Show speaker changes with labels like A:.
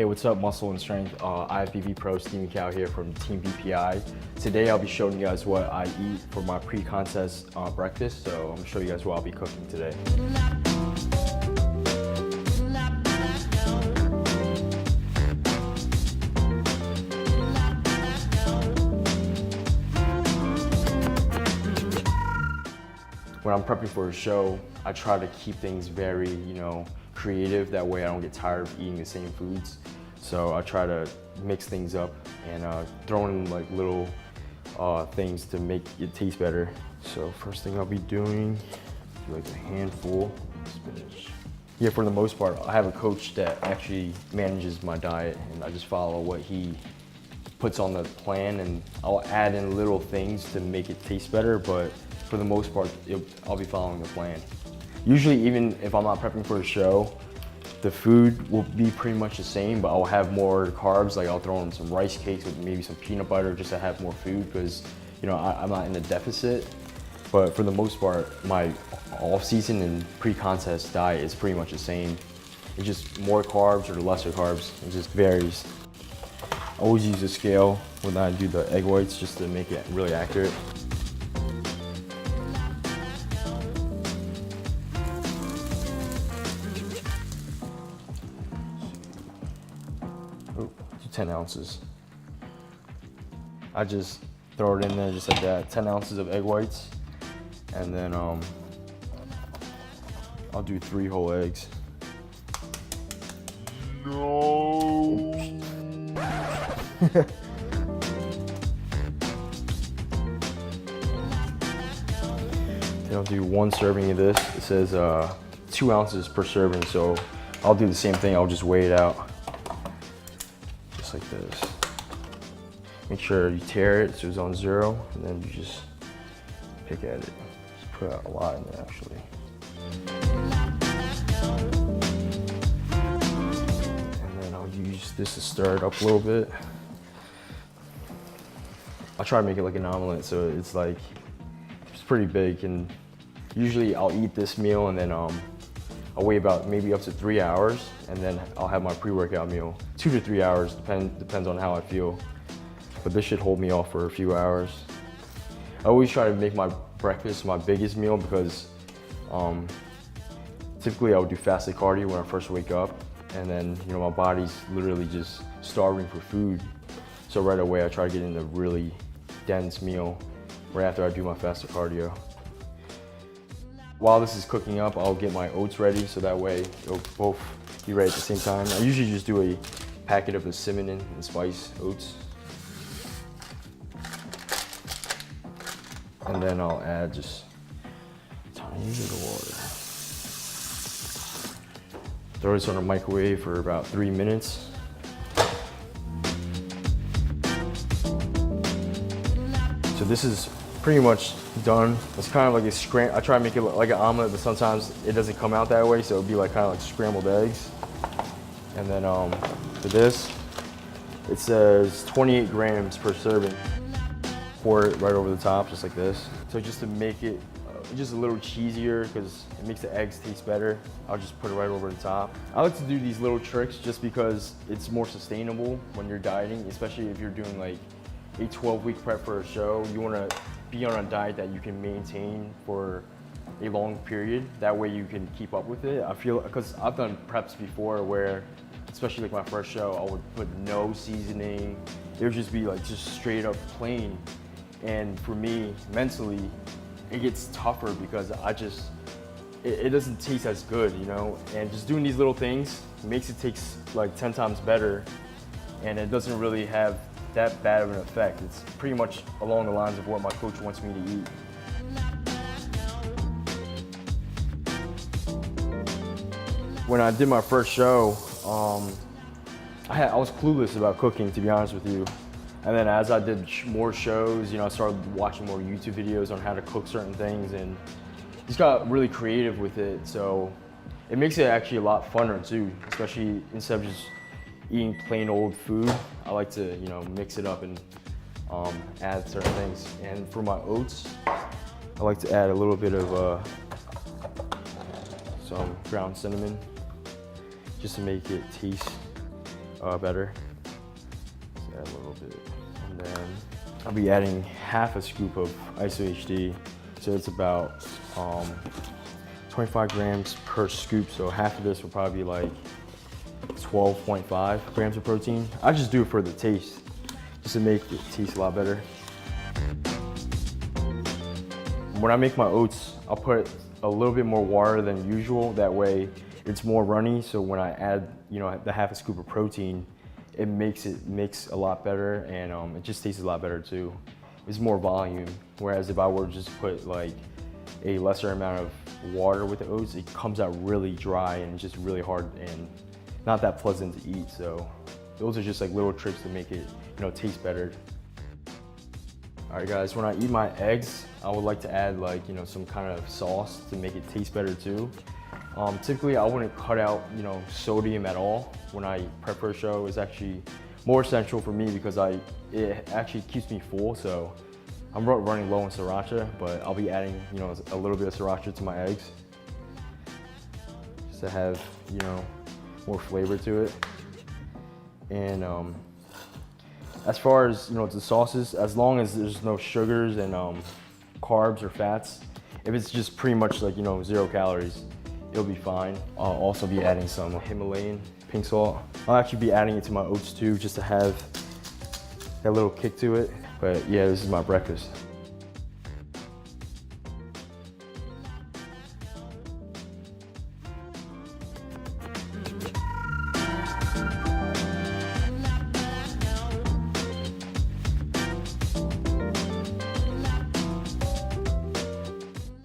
A: Hey, what's up, Muscle and Strength? IFBB Pro Steven Cow here from Team BPI. Today I'll be showing you guys what I eat for my pre-contest breakfast. So I'm gonna show you guys what I'll be cooking today. When I'm prepping for a show, I try to keep things very, creative. That way I don't get tired of eating the same foods. So I try to mix things up and throw in like little things to make it taste better. So first thing I'll be doing, like a handful of spinach. Yeah, for the most part, I have a coach that actually manages my diet and I just follow what he puts on the plan, and I'll add in little things to make it taste better, but for the most part, I'll be following the plan. Usually, even if I'm not prepping for a show, the food will be pretty much the same, but I'll have more carbs. Like I'll throw in some rice cakes with maybe some peanut butter just to have more food because, I'm not in a deficit. But for the most part, my off-season and pre-contest diet is pretty much the same. It's just more carbs or lesser carbs. It just varies. I always use a scale when I do the egg whites just to make it really accurate. Oh, 10 ounces. I just throw it in there just like that. 10 ounces of egg whites. And then I'll do 3 whole eggs. No. Then I'll do 1 serving of this. It says 2 ounces per serving, so I'll do the same thing. I'll just weigh it out, just like this. Make sure you tear it so it's on 0, and then you just pick at it. Just put out a lot in there, actually. And then I'll use this to stir it up a little bit. I'll try to make it like an omelet, so it's pretty big, and usually I'll eat this meal and then I'll wait about maybe up to 3 hours, and then I'll have my pre-workout meal. 2 to 3 hours, depends on how I feel. But this should hold me off for a few hours. I always try to make my breakfast my biggest meal because typically I would do fasted cardio when I first wake up, and then my body's literally just starving for food. So right away I try to get in a really dense meal right after I do my fasted cardio. While this is cooking up, I'll get my oats ready so that way it'll both be ready at the same time. I usually just do a packet of the cinnamon and spice oats. And then I'll add just a tiny bit of water. Throw this on a microwave for about 3 minutes. So this is pretty much done. It's kind of like a scramble. I try to make it like an omelet, but sometimes it doesn't come out that way, so it'll be kind of like scrambled eggs. And then for this, it says 28 grams per serving. Pour it right over the top, just like this. So just to make it just a little cheesier, because it makes the eggs taste better, I'll just put it right over the top. I like to do these little tricks just because it's more sustainable when you're dieting, especially if you're doing like a 12-week prep for a show. You want to be on a diet that you can maintain for a long period. That way you can keep up with it. I feel, because I've done preps before where, especially like my first show, I would put no seasoning. It would just be like just straight up plain. And for me, mentally, it gets tougher because it doesn't taste as good, And just doing these little things makes it taste like 10 times better, and it doesn't really have that bad of an effect. It's pretty much along the lines of what my coach wants me to eat. When I did my first show, I was clueless about cooking, to be honest with you. And then as I did more shows, I started watching more YouTube videos on how to cook certain things, and just got really creative with it. So it makes it actually a lot funner too, especially instead of just eating plain old food. I like to, mix it up and add certain things. And for my oats, I like to add a little bit of some ground cinnamon, just to make it taste better. Just add a little bit. And then I'll be adding half a scoop of ISO HD. So it's about 25 grams per scoop. So half of this will probably be like 12.5 grams of protein. I just do it for the taste, just to make it taste a lot better. When I make my oats, I'll put a little bit more water than usual. That way it's more runny. So when I add, the half a scoop of protein, it makes it mix a lot better, and it just tastes a lot better too. It's more volume. Whereas if I were to just put like a lesser amount of water with the oats, it comes out really dry and just really hard and not that pleasant to eat. So those are just like little tricks to make it, taste better. All right guys, when I eat my eggs, I would like to add like, some kind of sauce to make it taste better too. Typically I wouldn't cut out, sodium at all when I prep for a show. It's actually more essential for me because it actually keeps me full. So I'm running low on sriracha, but I'll be adding, a little bit of sriracha to my eggs just to have, more flavor to it. And as far as the sauces, as long as there's no sugars and carbs or fats, if it's just pretty much like 0 calories, it'll be fine. I'll also be adding some Himalayan pink salt. I'll actually be adding it to my oats too, just to have that little kick to it. But yeah, this is my breakfast.